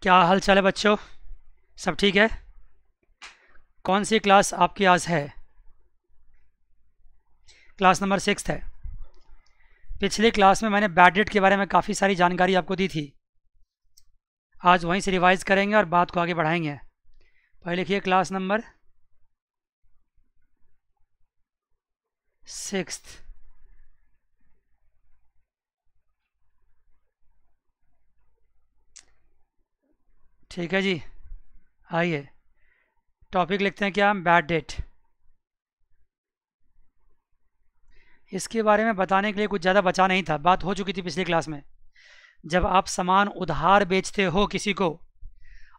क्या हाल चाल है बच्चों? सब ठीक है? कौन सी क्लास आपकी आज है? क्लास नंबर 6 है। पिछली क्लास में मैंने बैड डेट के बारे में काफ़ी सारी जानकारी आपको दी थी। आज वहीं से रिवाइज करेंगे और बात को आगे बढ़ाएंगे। पहले लिखिए क्लास नंबर 6। ठीक है जी, आइए टॉपिक लिखते हैं क्या? Bad debt. इसके बारे में बताने के लिए कुछ ज़्यादा बचा नहीं था, बात हो चुकी थी पिछली क्लास में। जब आप सामान उधार बेचते हो किसी को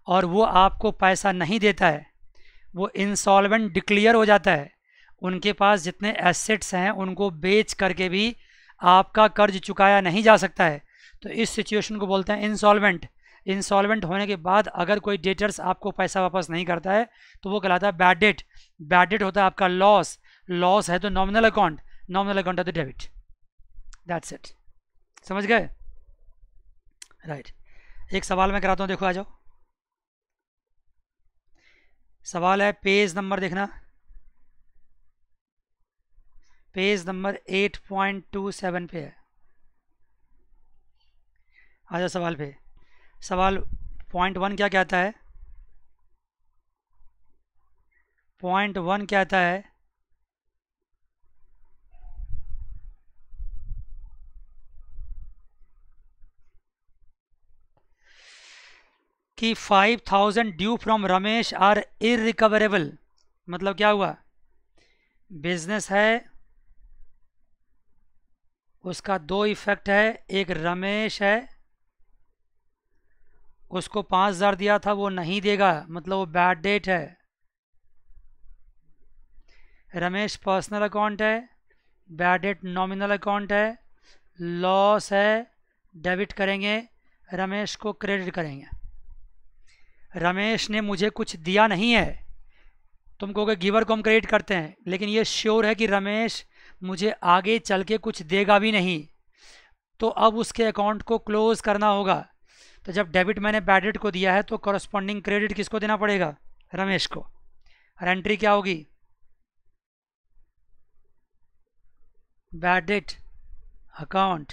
और वो आपको पैसा नहीं देता है, वो इंसॉल्वेंट डिक्लेयर हो जाता है, उनके पास जितने एसेट्स हैं उनको बेच करके भी आपका कर्ज चुकाया नहीं जा सकता है, तो इस सिचुएशन को बोलते हैं इंसॉल्वेंट। इंसॉल्वेंट होने के बाद अगर कोई डेटर्स आपको पैसा वापस नहीं करता है तो वो कहलाता है बैड डेट। बैड डेट होता है आपका लॉस। लॉस है तो नॉमिनल अकाउंट, नॉमिनल अकाउंट है तो डेबिट। That's it. समझ गए? राइट। एक सवाल मैं कराता हूँ, देखो आ जाओ। सवाल है, पेज नंबर देखना, पेज नंबर 8.27 पे है। आ जाओ सवाल पे। सवाल .1 क्या कहता है? .1 कहता है कि 5,000 due from Ramesh are irrecoverable. मतलब क्या हुआ? बिजनेस है, उसका दो इफेक्ट है। एक रमेश है, उसको 5,000 दिया था, वो नहीं देगा, मतलब वो बैड डेट है। रमेश पर्सनल अकाउंट है, बैड डेट नॉमिनल अकाउंट है, लॉस है, डेबिट करेंगे, रमेश को क्रेडिट करेंगे। रमेश ने मुझे कुछ दिया नहीं है, तुम कहोगे गिवर को हम क्रेडिट करते हैं, लेकिन ये श्योर है कि रमेश मुझे आगे चल के कुछ देगा भी नहीं, तो अब उसके अकाउंट को क्लोज करना होगा। तो जब डेबिट मैंने बैड डेट को दिया है तो कॉरस्पॉन्डिंग क्रेडिट किसको देना पड़ेगा? रमेश को। और एंट्री क्या होगी? Bad debt account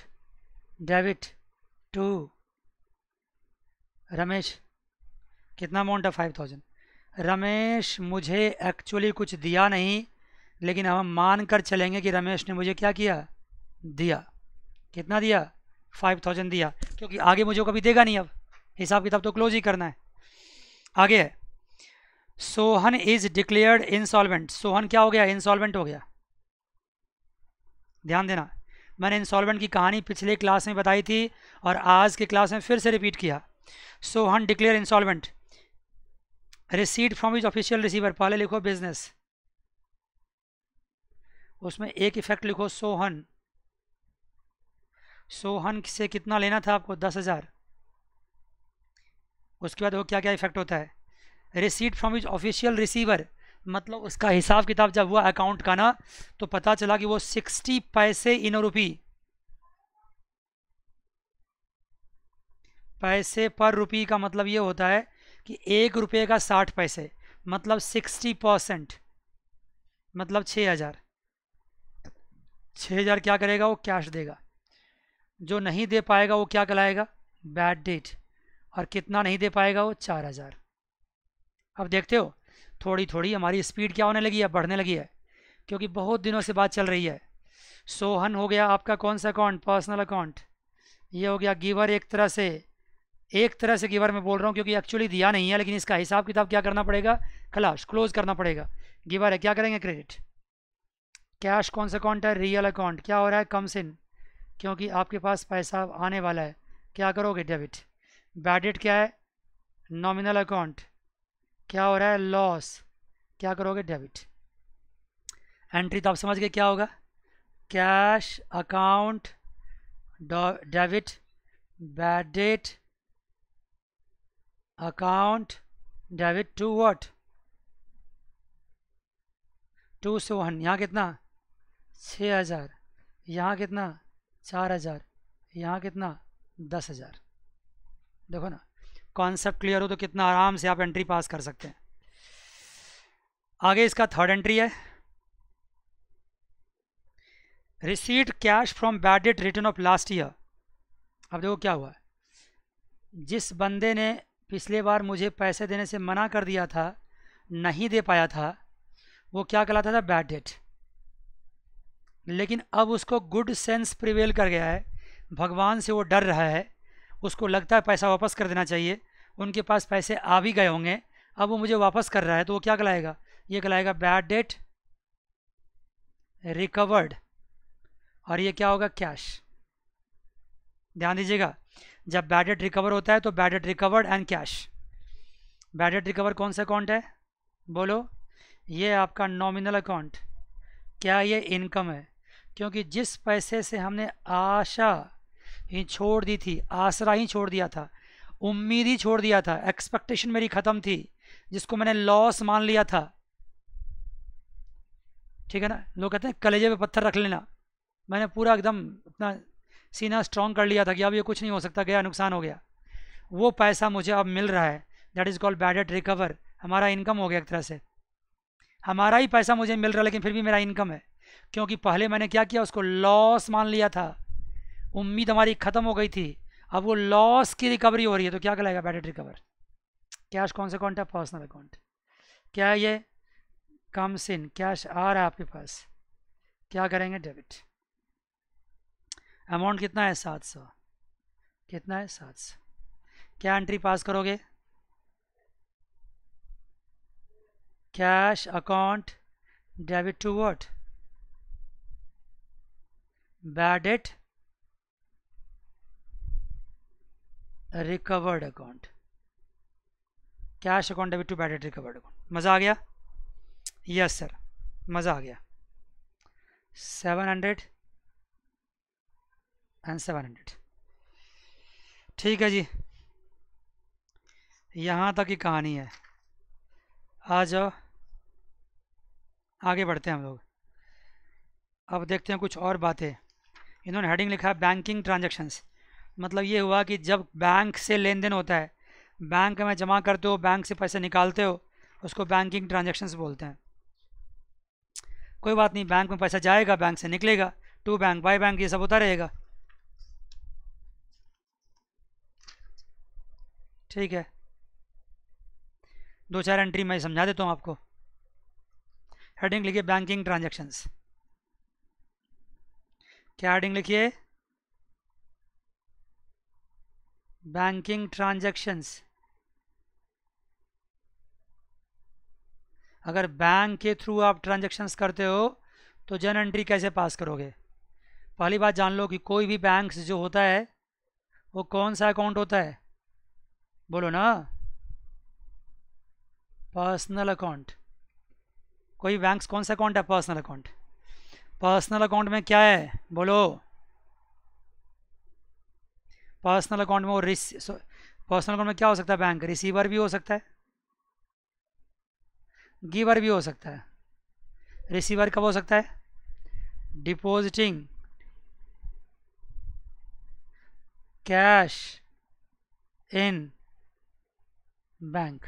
debit to Ramesh. कितना अमाउंट है? 5,000। रमेश मुझे एक्चुअली कुछ दिया नहीं, लेकिन हम मान कर चलेंगे कि रमेश ने मुझे क्या किया? दिया। कितना दिया? 5,000 दिया, क्योंकि आगे मुझे कभी देगा नहीं। अब हिसाब किताब तो क्लोज ही करना है। आगे है, Sohan is declared insolvent. Sohan क्या हो गया? इंसॉल्वेंट हो गया। ध्यान देना, मैंने इंसॉल्वेंट की कहानी पिछले क्लास में बताई थी और आज के क्लास में फिर से रिपीट किया। Sohan declare insolvent. Receipt from his official receiver, पहले लिखो बिजनेस, उसमें एक इफेक्ट लिखो सोहन। सोहन से कितना लेना था आपको? 10,000। उसके बाद वो क्या क्या इफेक्ट होता है? Receipt from his official receiver, मतलब उसका हिसाब किताब जब हुआ अकाउंट का ना, तो पता चला कि वो 60 पैसे इन रुपी, पैसे पर रुपी का मतलब ये होता है कि 1 रुपये का 60 पैसे, मतलब 60%, मतलब 6,000। 6,000 क्या करेगा? वो कैश देगा। जो नहीं दे पाएगा वो क्या कहलाएगा? Bad debt. और कितना नहीं दे पाएगा? वो 4,000। अब देखते हो थोड़ी थोड़ी हमारी स्पीड क्या होने लगी है? बढ़ने लगी है, क्योंकि बहुत दिनों से बात चल रही है। सोहन हो गया आपका कौन सा अकाउंट? Personal account. ये हो गया गिवर, एक तरह से गिवर मैं बोल रहा हूँ क्योंकि एक्चुअली दिया नहीं है, लेकिन इसका हिसाब किताब क्या करना पड़ेगा? खलास, क्लोज करना पड़ेगा। गिवर है, क्या करेंगे? क्रेडिट। कैश कौन सा अकाउंट है? Real account. क्या हो रहा है? कम्स इन, क्योंकि आपके पास पैसा आने वाला है, क्या करोगे? डेबिट। बैड डेट क्या है? Nominal account. क्या हो रहा है? लॉस। क्या करोगे? डेबिट। एंट्री तो आप समझ गए क्या होगा? Cash account debit, bad debt account debit to what? To Sohan. यहाँ कितना? 6,000। यहाँ कितना? 4,000। यहाँ कितना? 10,000। देखो ना, कॉन्सेप्ट क्लियर हो तो कितना आराम से आप एंट्री पास कर सकते हैं। आगे इसका थर्ड एंट्री है, receipt cash from bad debt return of last year. अब देखो क्या हुआ, जिस बंदे ने पिछले बार मुझे पैसे देने से मना कर दिया था, नहीं दे पाया था, वो क्या कहलाता था, बैड डेट। लेकिन अब उसको गुड सेंस प्रिवेल कर गया है, भगवान से वो डर रहा है, उसको लगता है पैसा वापस कर देना चाहिए, उनके पास पैसे आ भी गए होंगे, अब वो मुझे वापस कर रहा है, तो वो क्या कहलाएगा, ये कहलाएगा बैड डेट रिकवर्ड, और ये क्या होगा, कैश। ध्यान दीजिएगा, जब बैड डेट रिकवर होता है तो bad debt recovered and cash. Bad debt recover कौन सा अकाउंट है, बोलो, ये आपका नॉमिनल अकाउंट। क्या ये इनकम है, क्योंकि जिस पैसे से हमने आशा ही छोड़ दी थी, आसरा ही छोड़ दिया था, उम्मीद ही छोड़ दिया था, एक्सपेक्टेशन मेरी ख़त्म थी, जिसको मैंने लॉस मान लिया था, ठीक है ना, लोग कहते हैं कलेजे पे पत्थर रख लेना, मैंने पूरा एकदम अपना सीना स्ट्रॉन्ग कर लिया था कि अब ये कुछ नहीं हो सकता, गया नुकसान हो गया, वो पैसा मुझे अब मिल रहा है, that is called bad debt recover. हमारा इनकम हो गया एक तरह से, हमारा ही पैसा मुझे मिल रहा है लेकिन फिर भी मेरा इनकम है, क्योंकि पहले मैंने क्या किया, उसको लॉस मान लिया था, उम्मीद हमारी ख़त्म हो गई थी, अब वो लॉस की रिकवरी हो रही है, तो क्या कहलाएगा, बैड डेट रिकवर। कैश कौन सा अकाउंट है, पर्सनल अकाउंट। क्या ये कम्स इन, कैश आ रहा है आपके पास, क्या करेंगे, डेबिट। अमाउंट कितना है, 700, कितना है, 700। क्या एंट्री पास करोगे, cash account debit to what, bad debt recovered account, cash account debit to bad debt recovered account. मज़ा आ गया, यस सर, मज़ा आ गया। 700 एंड 700, ठीक है जी, यहाँ तक की कहानी है। आ जाओ आगे बढ़ते हैं हम लोग, अब देखते हैं कुछ और बातें। इन्होंने हेडिंग लिखा है बैंकिंग ट्रांजैक्शंस, मतलब ये हुआ कि जब बैंक से लेन देन होता है, बैंक में जमा करते हो, बैंक से पैसे निकालते हो, उसको बैंकिंग ट्रांजैक्शंस बोलते हैं। कोई बात नहीं, बैंक में पैसा जाएगा, बैंक से निकलेगा, टू बैंक बाय बैंक, ये सब होता रहेगा, ठीक है। दो चार एंट्री मैं समझा देता हूँ आपको। हेडिंग लिखिए बैंकिंग ट्रांजैक्शंस, क्या हेडिंग लिखिए, बैंकिंग ट्रांजैक्शंस। अगर बैंक के थ्रू आप ट्रांजैक्शंस करते हो तो जन एंट्री कैसे पास करोगे। पहली बात जान लो कि कोई भी बैंक जो होता है वो कौन सा अकाउंट होता है, बोलो ना, पर्सनल अकाउंट। कोई बैंक कौन सा अकाउंट है, पर्सनल अकाउंट। पर्सनल अकाउंट में क्या है, बोलो, पर्सनल अकाउंट में वो पर्सनल अकाउंट में क्या हो सकता है, बैंक रिसीवर भी हो सकता है, गिवर भी हो सकता है। रिसीवर कब हो सकता है, डिपॉजिटिंग कैश इन बैंक,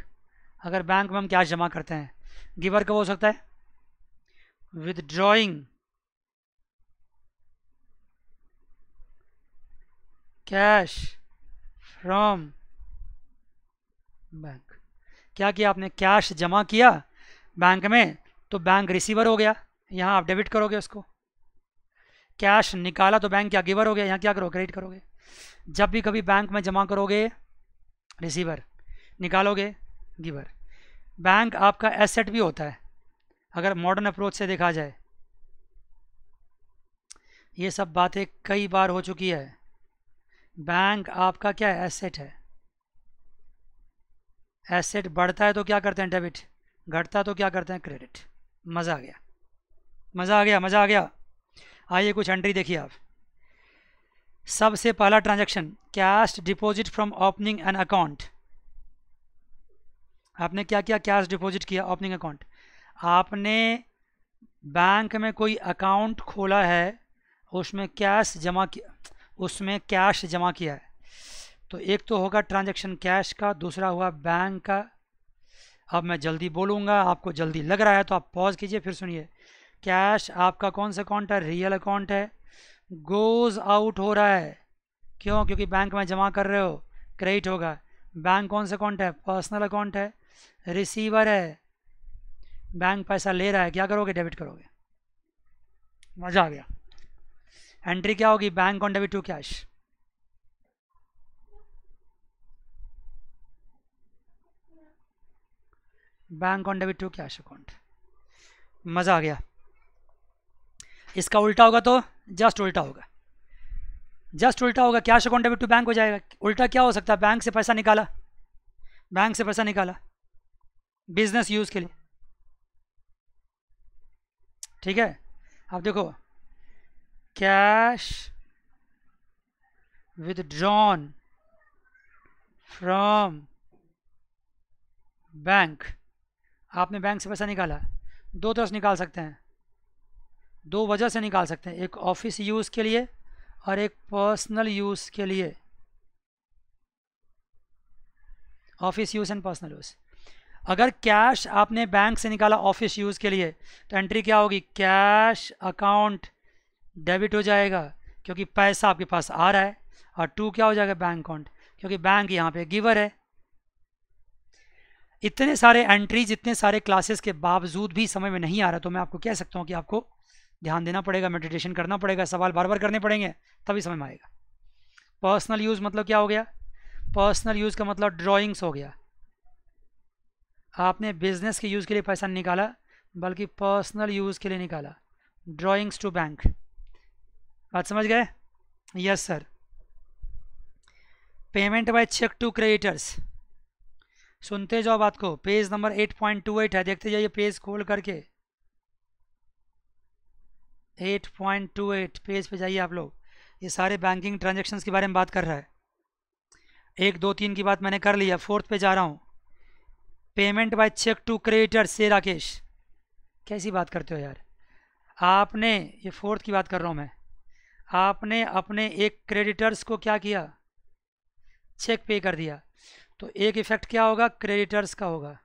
अगर बैंक में हम कैश जमा करते हैं। गिवर कब हो सकता है, विदड्रॉइंग कैश फ्रॉम बैंक। क्या किया आपने, कैश जमा किया बैंक में तो बैंक रिसीवर हो गया, यहाँ आप डेबिट करोगे उसको। कैश निकाला तो बैंक क्या गिवर हो गया, यहाँ क्या करोगे, क्रेडिट करोगे। जब भी कभी बैंक में जमा करोगे रिसीवर, निकालोगे गिवर। बैंक आपका एसेट भी होता है अगर मॉडर्न अप्रोच से देखा जाए। ये सब बातें कई बार हो चुकी है। बैंक आपका क्या है, एसेट है। एसेट बढ़ता है तो क्या करते हैं, डेबिट, घटता तो क्या करते हैं, क्रेडिट। मज़ा आ गया, मज़ा आ गया, मज़ा आ गया। आइए कुछ एंट्री देखिए आप। सबसे पहला transaction, cash deposit from opening an account. आपने क्या किया, कैश डिपॉजिट किया ओपनिंग अकाउंट। आपने बैंक में कोई अकाउंट खोला है, उसमें कैश जमा किया, उसमें कैश जमा किया है। तो एक तो होगा ट्रांजैक्शन कैश का, दूसरा हुआ बैंक का। अब मैं जल्दी बोलूँगा, आपको जल्दी लग रहा है तो आप पॉज कीजिए फिर सुनिए। कैश आपका कौन सा अकाउंट है? रियल अकाउंट है। गोज़ आउट हो रहा है, क्यों? क्योंकि बैंक में जमा कर रहे हो, क्रेडिट होगा। बैंक कौन सा अकाउंट है? पर्सनल अकाउंट है। रिसीवर है, बैंक पैसा ले रहा है, क्या करोगे? डेबिट करोगे। मज़ा आ गया। एंट्री क्या होगी? Bank on debit to cash. Bank on debit to cash account. मज़ा आ गया। इसका उल्टा होगा तो जस्ट उल्टा होगा, जस्ट उल्टा होगा। Cash account debit to bank हो जाएगा। उल्टा क्या हो सकता है? बैंक से पैसा निकाला, बैंक से पैसा निकाला बिजनेस यूज़ के लिए, ठीक है। अब देखो, कैश विदड्रॉन फ्रॉम बैंक। आपने बैंक से पैसा निकाला, दो तरह से निकाल सकते हैं, दो वजह से निकाल सकते हैं, एक ऑफिस यूज़ के लिए और एक पर्सनल यूज़ के लिए। Office use and personal use. अगर कैश आपने बैंक से निकाला ऑफिस यूज़ के लिए तो एंट्री क्या होगी? कैश अकाउंट डेबिट हो जाएगा क्योंकि पैसा आपके पास आ रहा है, और टू क्या हो जाएगा? बैंक अकाउंट, क्योंकि बैंक यहाँ पे गिवर है। इतने सारे एंट्रीज, इतने सारे क्लासेस के बावजूद भी समझ में नहीं आ रहा तो मैं आपको कह सकता हूँ कि आपको ध्यान देना पड़ेगा, मेडिटेशन करना पड़ेगा, सवाल बार बार करने पड़ेंगे, तभी समझ में आएगा। पर्सनल यूज़ मतलब क्या हो गया? पर्सनल यूज़ का मतलब ड्राइंग्स हो गया। आपने बिजनेस के यूज़ के लिए पैसा निकाला, बल्कि पर्सनल यूज़ के लिए निकाला। Drawings to bank. बात समझ गए? Yes sir. Payment by cheque to creditors. सुनते जाओ बात को। पेज नंबर 8.28 है, देखते जाइए पेज खोल करके। 8.28 पेज पे जाइए आप लोग। ये सारे बैंकिंग ट्रांजैक्शंस के बारे में बात कर रहा है। 1, 2, 3 की बात मैंने कर लिया, फोर्थ पे जा रहा हूँ। Payment by cheque to creditors से राकेश, कैसी बात करते हो यार? आपने, ये फोर्थ की बात कर रहा हूँ मैं, आपने अपने एक क्रेडिटर्स को क्या किया? चेक पे कर दिया। तो एक इफेक्ट क्या होगा? क्रेडिटर्स का होगा।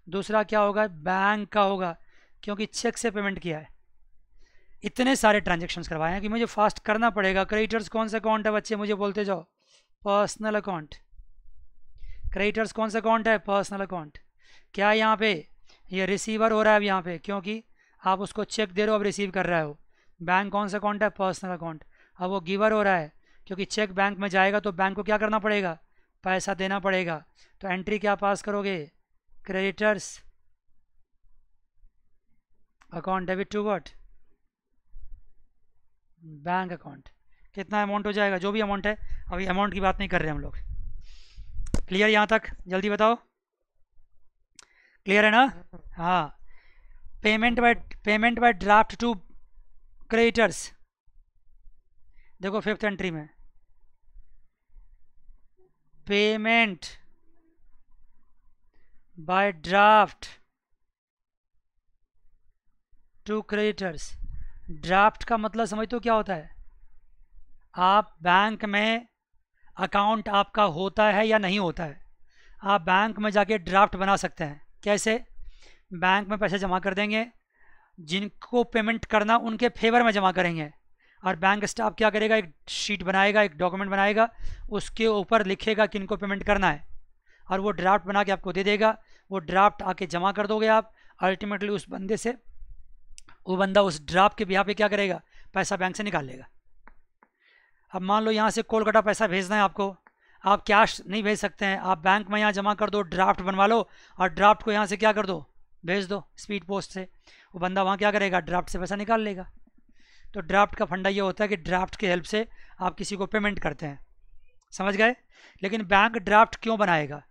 दूसरा क्या होगा? बैंक का होगा, क्योंकि चेक से पेमेंट किया है। इतने सारे ट्रांजेक्शन्स करवाए हैं कि मुझे फास्ट करना पड़ेगा। क्रेडिटर्स कौन सा अकाउंट है बच्चे? मुझे बोलते जाओ। Personal account. क्रेडिटर्स कौन सा अकाउंट है? Personal account. क्या यहाँ पे ये रिसीवर हो रहा है अब यहाँ पे, क्योंकि आप उसको चेक दे रहे हो, अब रिसीव कर रहे हो। बैंक कौन सा अकाउंट है? Personal account. अब वो गिवर हो रहा है, क्योंकि चेक बैंक में जाएगा तो बैंक को क्या करना पड़ेगा? पैसा देना पड़ेगा। तो एंट्री क्या पास करोगे? Creditors account debit to what? Bank account. कितना अमाउंट हो जाएगा? जो भी अमाउंट है, अभी अमाउंट की बात नहीं कर रहे हम लोग। क्लियर यहाँ तक? जल्दी बताओ, क्लियर है ना? हाँ। Payment by draft to creditors. देखो फिफ्थ एंट्री में, payment by draft to creditors. Draft का मतलब समझते हो क्या होता है? आप बैंक में अकाउंट आपका होता है या नहीं होता है, आप बैंक में जाके ड्राफ्ट बना सकते हैं। कैसे? बैंक में पैसे जमा कर देंगे, जिनको पेमेंट करना उनके फेवर में जमा करेंगे, और बैंक स्टाफ क्या करेगा? एक शीट बनाएगा, एक डॉक्यूमेंट बनाएगा, उसके ऊपर लिखेगा कि इनको पेमेंट करना है, और वो ड्राफ्ट बना के आपको दे देगा। वो ड्राफ्ट आके जमा कर दोगे आप। अल्टीमेटली उस बंदे से, वो बंदा उस ड्राफ्ट के बिहाफ पे क्या करेगा? पैसा बैंक से निकाल लेगा। अब मान लो यहाँ से कोलकाता पैसा भेजना है आपको, आप कैश नहीं भेज सकते हैं, आप बैंक में यहाँ जमा कर दो, ड्राफ्ट बनवा लो, और ड्राफ्ट को यहाँ से क्या कर दो? भेज दो स्पीड पोस्ट से। वो बंदा वहाँ क्या करेगा? ड्राफ्ट से पैसा निकाल लेगा। तो ड्राफ्ट का फंडा ये होता है कि ड्राफ्ट की हेल्प से आप किसी को पेमेंट करते हैं। समझ गए? लेकिन बैंक ड्राफ्ट क्यों बनाएगा?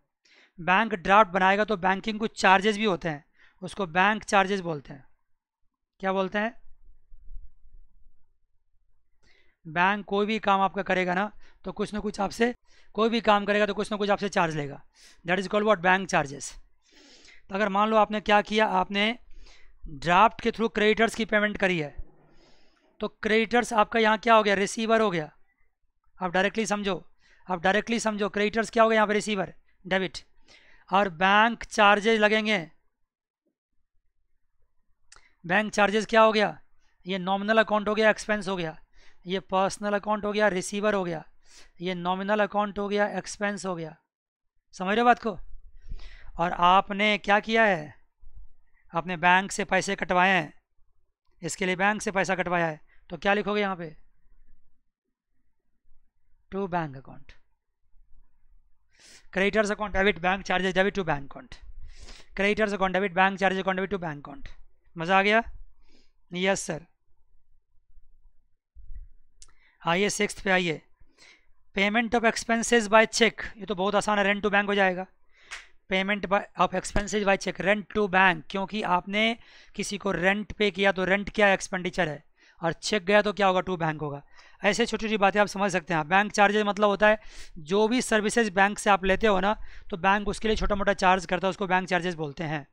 बैंक ड्राफ्ट बनाएगा तो बैंकिंग कुछ चार्जेस भी होते हैं, उसको बैंक चार्जेस बोलते हैं। क्या बोलते हैं? बैंक कोई भी काम आपका करेगा ना, तो कुछ ना कुछ आपसे, कोई भी काम करेगा तो कुछ ना कुछ आपसे चार्ज लेगा। That is called what? Bank charges. तो अगर मान लो आपने क्या किया, आपने ड्राफ्ट के थ्रू क्रेडिटर्स की पेमेंट करी है, तो क्रेडिटर्स आपका यहाँ क्या हो गया? रिसीवर हो गया। आप डायरेक्टली समझो, अब डायरेक्टली समझो, क्रेडिटर्स क्या हो गया यहाँ पे, रिसीवर डेबिट, और बैंक चार्जेज लगेंगे। बैंक चार्जेस क्या हो गया, ये नॉमिनल अकाउंट हो गया, एक्सपेंस हो गया, ये पर्सनल अकाउंट हो गया, रिसीवर हो गया, ये नॉमिनल अकाउंट हो गया, एक्सपेंस हो गया। समझ रहे हो बात को? और आपने क्या किया है, आपने बैंक से पैसे कटवाए हैं, इसके लिए बैंक से पैसा कटवाया है, तो क्या लिखोगे यहाँ पे, to bank account. Creditors account debit, bank charges debit to bank account. Creditors account debit, bank charges account debit to bank account. मज़ा आ गया? Yes sir. आइए 6th पे आइए, payment of expenses by cheque. ये तो बहुत आसान है, रेंट टू बैंक हो जाएगा। Payment of expenses by cheque, rent to bank, क्योंकि आपने किसी को रेंट पे किया तो रेंट क्या एक्सपेंडिचर है, और चेक गया तो क्या होगा, टू बैंक होगा। ऐसे छोटी छोटी बातें आप समझ सकते हैं। बैंक चार्जेस मतलब होता है जो भी सर्विसेज बैंक से आप लेते हो ना, तो बैंक उसके लिए छोटा मोटा चार्ज करता है, उसको बैंक चार्जेस बोलते हैं।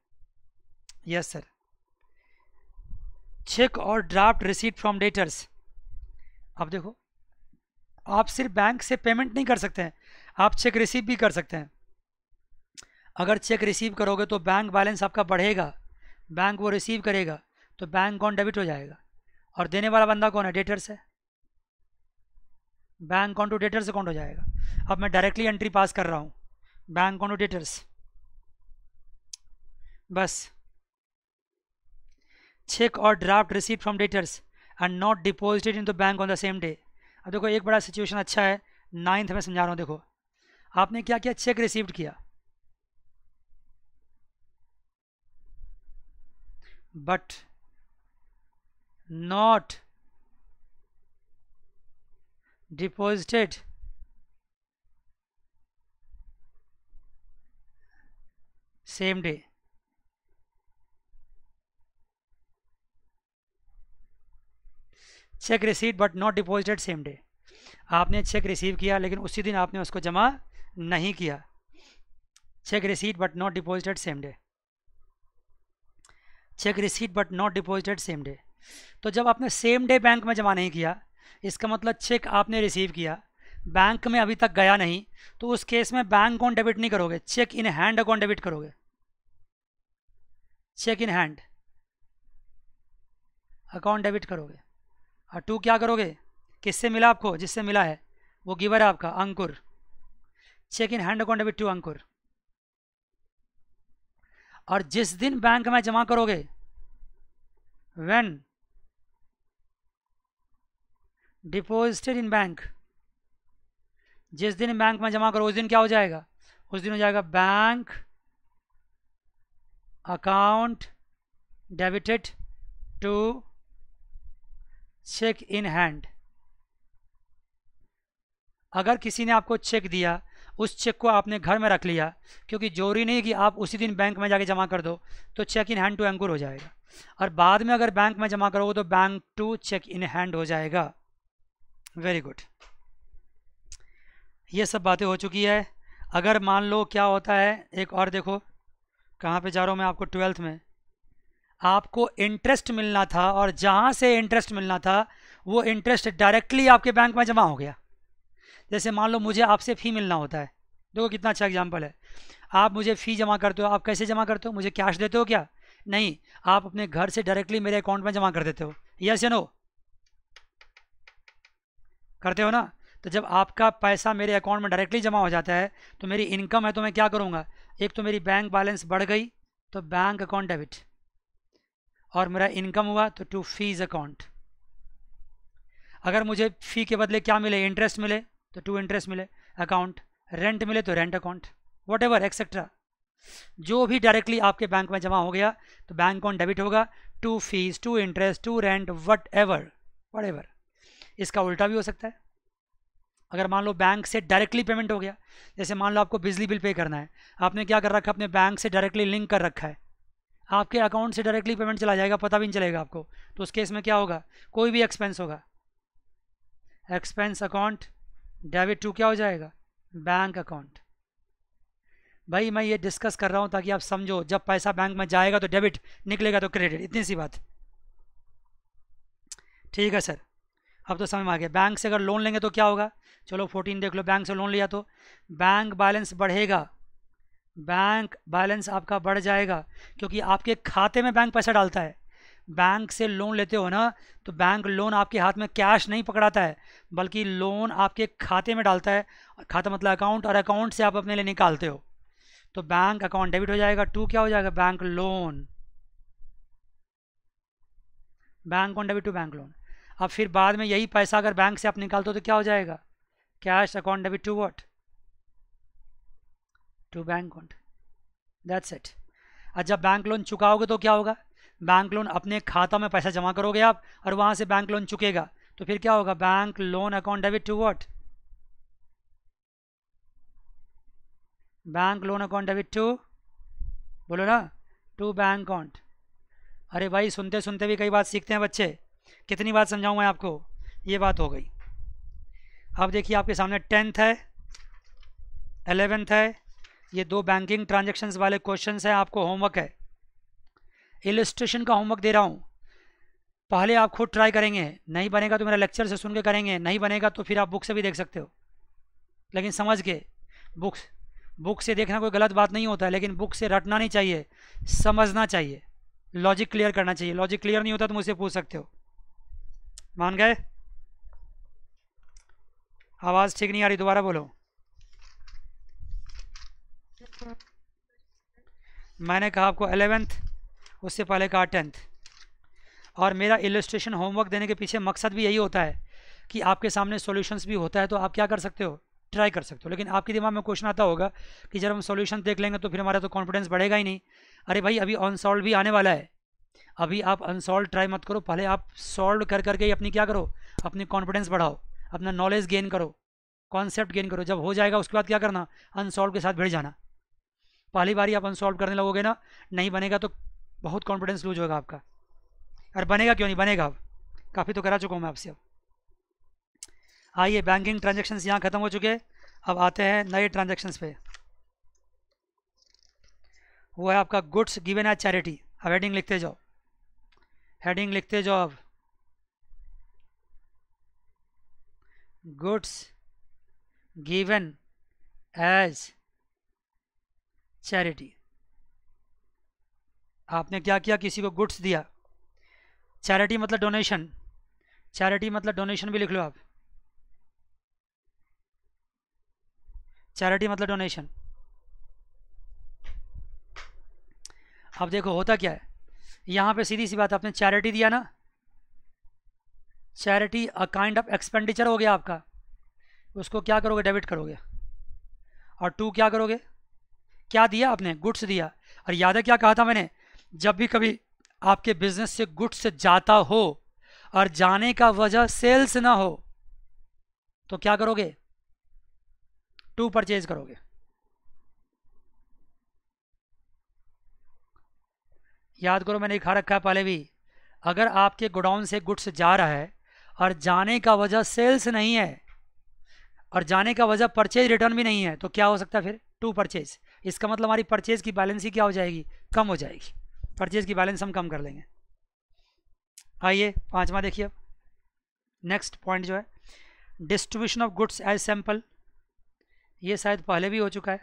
Yes sir. चेक और ड्राफ्ट रिसीट फ्रॉम डेटर्स। अब देखो, आप सिर्फ बैंक से पेमेंट नहीं कर सकते हैं, आप चेक रिसीव भी कर सकते हैं। अगर चेक रिसीव करोगे तो बैंक बैलेंस आपका बढ़ेगा, बैंक वो रिसीव करेगा, तो बैंक अकाउंट डेबिट हो जाएगा, और देने वाला बंदा कौन है, डेटर्स है, bank account to debtors account हो जाएगा। अब मैं डायरेक्टली एंट्री पास कर रहा हूँ, बैंक अकाउंट टू डेटर्स, बस। चेक और draft receipt from debtors and not deposited in the bank on the same day. अब देखो एक बड़ा सिचुएशन अच्छा है, 9th में समझा रहा हूँ। देखो आपने क्या किया, चेक रिसीव्ड किया, but not deposited same day. Cheque receipt but not deposited same day. आपने चेक रिसीव किया लेकिन उसी दिन आपने उसको जमा नहीं किया। Cheque receipt but not deposited same day, cheque receipt but not deposited same day. तो जब आपने सेम डे बैंक में जमा नहीं किया, इसका मतलब चेक आपने रिसीव किया, बैंक में अभी तक गया नहीं, तो उस केस में बैंक अकाउंट डेबिट नहीं करोगे, cheque in hand account debit करोगे। Cheque in hand account debit करोगे। और टू क्या करोगे, किससे मिला आपको, जिससे मिला है वो गिवर है आपका, Ankur. Cheque in hand account debit to Ankur. और जिस दिन बैंक में जमा करोगे, व्हेन डिपॉजिटेड इन बैंक, जिस दिन बैंक में जमा करो उस दिन क्या हो जाएगा, उस दिन हो जाएगा bank account debited to cheque in hand. अगर किसी ने आपको चेक दिया, उस चेक को आपने घर में रख लिया, क्योंकि जरूरी नहीं कि आप उसी दिन बैंक में जाके जमा कर दो, तो चेक इन हैंड टू अंकुर हो जाएगा। और बाद में अगर बैंक में जमा करोगे तो bank to cheque in hand हो जाएगा। वेरी गुड, ये सब बातें हो चुकी है। अगर मान लो क्या होता है, एक और देखो, कहाँ पे जा रहा हूँ मैं, आपको 12th में आपको इंटरेस्ट मिलना था, और जहाँ से इंटरेस्ट मिलना था वो इंटरेस्ट डायरेक्टली आपके बैंक में जमा हो गया। जैसे मान लो मुझे आपसे फ़ी मिलना होता है, देखो कितना अच्छा एग्जांपल है। आप मुझे फ़ी जमा करते हो, आप कैसे जमा करते हो, मुझे कैश देते हो क्या, नहीं, आप अपने घर से डायरेक्टली मेरे अकाउंट में जमा कर देते हो। यस या नो, करते हो ना? तो जब आपका पैसा मेरे अकाउंट में डायरेक्टली जमा हो जाता है, तो मेरी इनकम है, तो मैं क्या करूँगा, एक तो मेरी बैंक बैलेंस बढ़ गई तो बैंक अकाउंट डेबिट, और मेरा इनकम हुआ तो टू फीस अकाउंट। अगर मुझे फ़ी के बदले क्या मिले, इंटरेस्ट मिले, तो टू इंटरेस्ट मिले अकाउंट, रेंट मिले तो rent account, what ever etcetera, जो भी डायरेक्टली आपके बैंक में जमा हो गया तो बैंक अकाउंट डेबिट होगा, to fees, to interest, to rent, whatever. इसका उल्टा भी हो सकता है। अगर मान लो बैंक से डायरेक्टली पेमेंट हो गया, जैसे मान लो आपको बिजली बिल पे करना है, आपने क्या कर रखा है, अपने बैंक से डायरेक्टली लिंक कर रखा है, आपके अकाउंट से डायरेक्टली पेमेंट चला जाएगा, पता भी नहीं चलेगा आपको, तो उस केस में क्या होगा, कोई भी एक्सपेंस होगा, एक्सपेंस अकाउंट डेबिट टू क्या हो जाएगा, बैंक अकाउंट। भाई मैं ये डिस्कस कर रहा हूँ ताकि आप समझो, जब पैसा बैंक में जाएगा तो डेबिट, निकलेगा तो क्रेडिट, इतनी सी बात। ठीक है सर। अब तो समझ में आ गया। बैंक से अगर लोन लेंगे तो क्या होगा, चलो 14 देख लो, बैंक से लोन लिया तो बैंक बैलेंस बढ़ेगा, बैंक बैलेंस आपका बढ़ जाएगा क्योंकि आपके खाते में बैंक पैसा डालता है। बैंक से लोन लेते हो ना, तो बैंक लोन आपके हाथ में कैश नहीं पकड़ाता है, बल्कि लोन आपके खाते में डालता है। खाता मतलब अकाउंट, और अकाउंट से आप अपने लिए निकालते हो। तो बैंक अकाउंट डेबिट हो जाएगा, टू क्या हो जाएगा, bank loan, bank account debit to bank loan. अब फिर बाद में यही पैसा अगर बैंक से आप निकालते हो तो क्या हो जाएगा, cash account debit to what, to bank account, that's it. और जब बैंक लोन चुकाओगे तो क्या होगा, बैंक लोन अपने खाता में पैसा जमा करोगे आप, और वहां से बैंक लोन चुकेगा, तो फिर क्या होगा, bank loan account debit to what, bank loan account debit to, बोलो ना, टू बैंक अकाउंट। अरे भाई सुनते सुनते भी कई बात सीखते हैं बच्चे, कितनी बात समझाऊं मैं आपको, ये बात हो गई। अब देखिए आपके सामने 10th है, 11th है, ये दो बैंकिंग ट्रांजेक्शन्स वाले क्वेश्चंस हैं, आपको होमवर्क है, इलस्ट्रेशन का होमवर्क दे रहा हूँ। पहले आप खुद ट्राई करेंगे, नहीं बनेगा तो मेरा लेक्चर से सुन के करेंगे, नहीं बनेगा तो फिर आप बुक से भी देख सकते हो, लेकिन समझ के। बुक से देखना कोई गलत बात नहीं होता है, लेकिन बुक से रटना नहीं चाहिए, समझना चाहिए, लॉजिक क्लियर करना चाहिए। लॉजिक क्लियर नहीं होता तो मुझसे पूछ सकते हो। मान गए? आवाज़ ठीक नहीं आ रही, दोबारा बोलो। मैंने कहा आपको 11th, उससे पहले कहा 10th। और मेरा इलस्ट्रेशन होमवर्क देने के पीछे मकसद भी यही होता है कि आपके सामने सॉल्यूशंस भी होता है, तो आप क्या कर सकते हो, ट्राई कर सकते हो। लेकिन आपके दिमाग में क्वेश्चन आता होगा कि जब हम सॉल्यूशन देख लेंगे तो फिर हमारा तो कॉन्फिडेंस बढ़ेगा ही नहीं। अरे भाई अभी अनसॉल्व भी आने वाला है, अभी आप अनसॉल्व ट्राई मत करो, पहले आप सॉल्व कर करके ही अपनी क्या करो, अपनी कॉन्फिडेंस बढ़ाओ, अपना नॉलेज गेन करो, कॉन्सेप्ट गेन करो। जब हो जाएगा उसके बाद क्या करना, अनसॉल्व के साथ भिड़ जाना। पहली बारी आप अनसॉल्व करने लगोगे ना, नहीं बनेगा तो बहुत कॉन्फिडेंस लूज होगा आपका। और बनेगा क्यों नहीं बनेगा, अब काफ़ी तो करा चुका हूँ मैं आपसे। अब आइए, बैंकिंग ट्रांजेक्शन्स यहाँ ख़त्म हो चुके, अब आते हैं नए ट्रांजेक्शन्स पे। वो है आपका गुड्स गिवन एज चैरिटी। अब हेडिंग लिखते जाओ, हेडिंग लिखते जाओ। अब गुड्स गिवन एज चैरिटी। आपने क्या किया, किसी को गुड्स दिया, चैरिटी मतलब डोनेशन, चैरिटी मतलब डोनेशन भी लिख लो आप, चैरिटी मतलब डोनेशन। अब देखो होता क्या है, यहाँ पे सीधी सी बात, आपने चैरिटी दिया ना, charity a kind of expenditure हो गया आपका, उसको क्या करोगे, डेबिट करोगे। और टू क्या करोगे, क्या दिया आपने, गुड्स दिया। और याद है क्या कहा था मैंने, जब भी कभी आपके बिजनेस से गुड्स जाता हो और जाने का वजह सेल्स ना हो तो क्या करोगे, टू परचेज करोगे। याद करो मैंने लिखा रखा है पहले भी, अगर आपके गोडाउन से गुड्स जा रहा है और जाने का वजह सेल्स नहीं है और जाने का वजह परचेज रिटर्न भी नहीं है तो क्या हो सकता है फिर, टू परचेज। इसका मतलब हमारी परचेज की बैलेंस ही क्या हो जाएगी, कम हो जाएगी, परचेज की बैलेंस हम कम कर लेंगे। आइए पांचवा देखिए, अब नेक्स्ट पॉइंट जो है distribution of goods as sample, ये शायद पहले भी हो चुका है।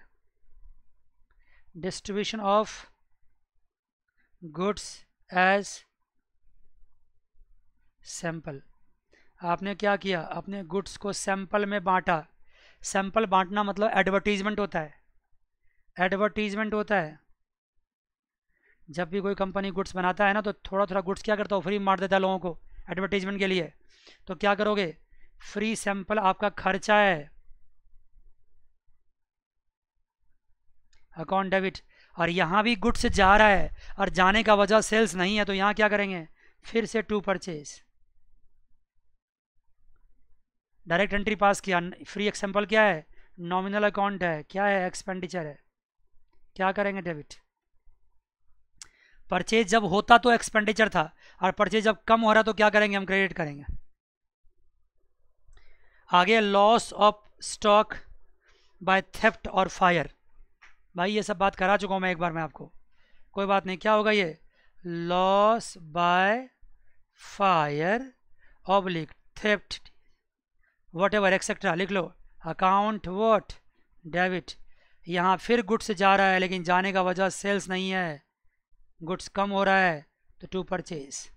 Distribution of goods as sample, आपने क्या किया, अपने गुड्स को सैंपल में बांटा। सैंपल बांटना मतलब एडवर्टीजमेंट होता है, एडवर्टीजमेंट होता है। जब भी कोई कंपनी गुड्स बनाता है ना तो थोड़ा थोड़ा गुड्स क्या करता है, फ्री मार देता है लोगों को एडवर्टीजमेंट के लिए। तो क्या करोगे, फ्री सैंपल आपका खर्चा है, अकाउंट डेबिट। और यहाँ भी गुड्स जा रहा है और जाने का वजह सेल्स नहीं है तो यहाँ क्या करेंगे, फिर से to purchase, direct entry pass किया। फ्री एग्जाम्पल क्या है, नॉमिनल अकाउंट है, क्या है, एक्सपेंडिचर है, क्या करेंगे, डेबिट। परचेज जब होता तो एक्सपेंडिचर था, और परचेज जब कम हो रहा तो क्या करेंगे, हम क्रेडिट करेंगे। आगे loss of stock by theft और फायर, भाई ये सब बात करा चुका हूँ मैं एक बार, मैं आपको, कोई बात नहीं। क्या होगा ये, loss by fire oblique theft what ever etcetera लिख लो। Account what debit. यहाँ फिर गुड्स जा रहा है लेकिन जाने का वजह सेल्स नहीं है, गुड्स कम हो रहा है तो टू परचेज।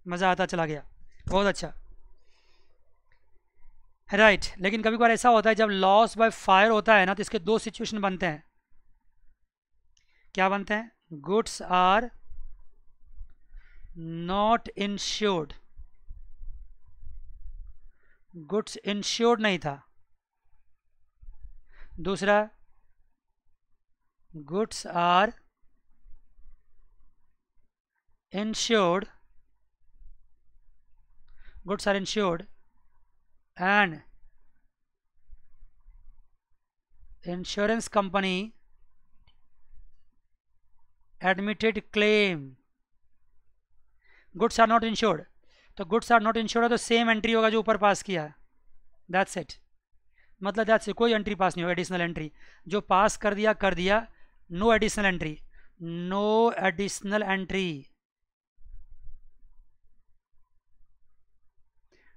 मज़ा आता चला गया, बहुत अच्छा राइट लेकिन कभी कभार ऐसा होता है जब लॉस बाय फायर होता है ना तो इसके दो सिचुएशन बनते हैं। क्या बनते हैं? Goods are not insured, goods insured नहीं था। दूसरा, goods are insured, goods are insured and insurance company admitted claim। Goods are not insured, तो गुड्स आर नॉट इंश्योर्ड है तो सेम एंट्री होगा जो ऊपर पास किया है, दैट्स इट। मतलब दैट्स इट, कोई एंट्री पास नहीं होगा, एडिशनल एंट्री जो पास कर दिया, no additional entry, no additional entry,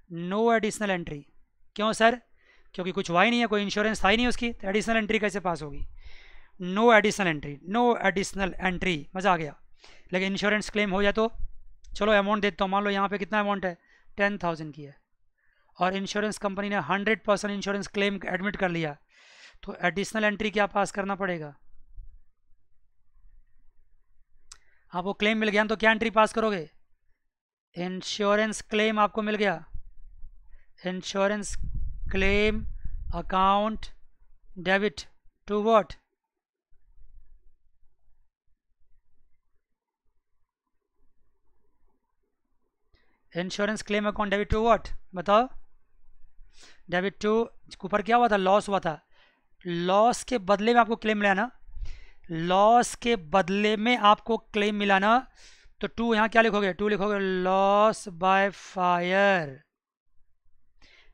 no additional entry. क्यों सर? क्योंकि कुछ हुआ ही नहीं है, कोई इंश्योरेंस था ही नहीं उसकी, तो एडिशनल एंट्री कैसे पास होगी? No additional entry, no additional entry. मज़ा आ गया। लेकिन इंश्योरेंस क्लेम हो जाए तो चलो अमाउंट देता हूँ। मान लो यहाँ पे कितना अमाउंट है? 10,000 की है और इंश्योरेंस कंपनी ने 100% इंश्योरेंस क्लेम एडमिट कर लिया, तो एडिशनल एंट्री क्या पास करना पड़ेगा? आपको क्लेम मिल गया तो क्या एंट्री पास करोगे? इंश्योरेंस क्लेम आपको मिल गया, insurance claim account debit to what? Insurance claim account debit to what? बताओ। डेबिट टू, ऊपर क्या हुआ था? लॉस हुआ था। लॉस के बदले में आपको क्लेम मिला ना, लॉस के बदले में आपको क्लेम मिला ना, तो टू यहाँ क्या लिखोगे? टू लिखोगे लॉस बाय फायर।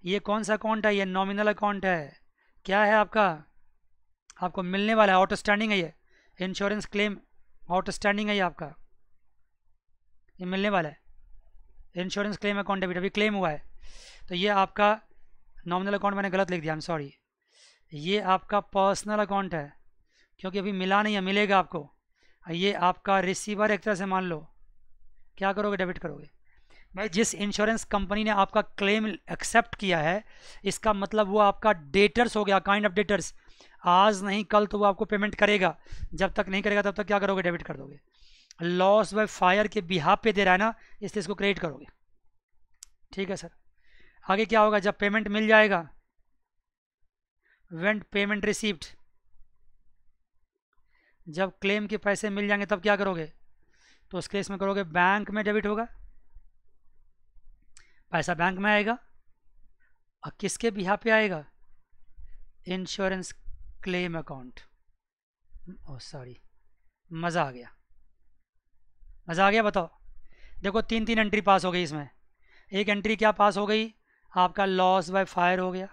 ये कौन सा अकाउंट है? ये नॉमिनल अकाउंट है। क्या है आपका? आपको मिलने वाला है, आउटस्टैंडिंग है ये, इंश्योरेंस क्लेम आउटस्टैंडिंग है ये आपका, ये मिलने वाला है। इंश्योरेंस क्लेम अकाउंट डेबिट, अभी क्लेम हुआ है, तो ये आपका नॉमिनल अकाउंट मैंने गलत लिख दिया, आई एम सॉरी। ये आपका पर्सनल अकाउंट है क्योंकि अभी मिला नहीं है, मिलेगा आपको। ये आपका रिसीवर एक तरह से मान लो, क्या करोगे? डेबिट करोगे। भाई जिस इंश्योरेंस कंपनी ने आपका क्लेम एक्सेप्ट किया है, इसका मतलब वो आपका डेटर्स हो गया, काइंड ऑफ डेटर्स। आज नहीं कल तो वो आपको पेमेंट करेगा, जब तक नहीं करेगा तब तक क्या करोगे? डेबिट कर दोगे। लॉस बाय फायर के बिहाफ पे दे रहा है ना, इसलिए इसको क्रेडिट करोगे। ठीक है सर। आगे क्या होगा? जब पेमेंट मिल जाएगा, व्हेन पेमेंट रिसीव्ड, जब क्लेम के पैसे मिल जाएंगे तब क्या करोगे? तो उस केस में करोगे बैंक में डेबिट होगा, पैसा बैंक में आएगा। और किसके बिहाफ पे आएगा? Insurance claim account. Oh sorry, मज़ा आ गया, मज़ा आ गया। बताओ, देखो तीन तीन एंट्री पास हो गई इसमें। एक एंट्री क्या पास हो गई? आपका लॉस बाय फायर हो गया।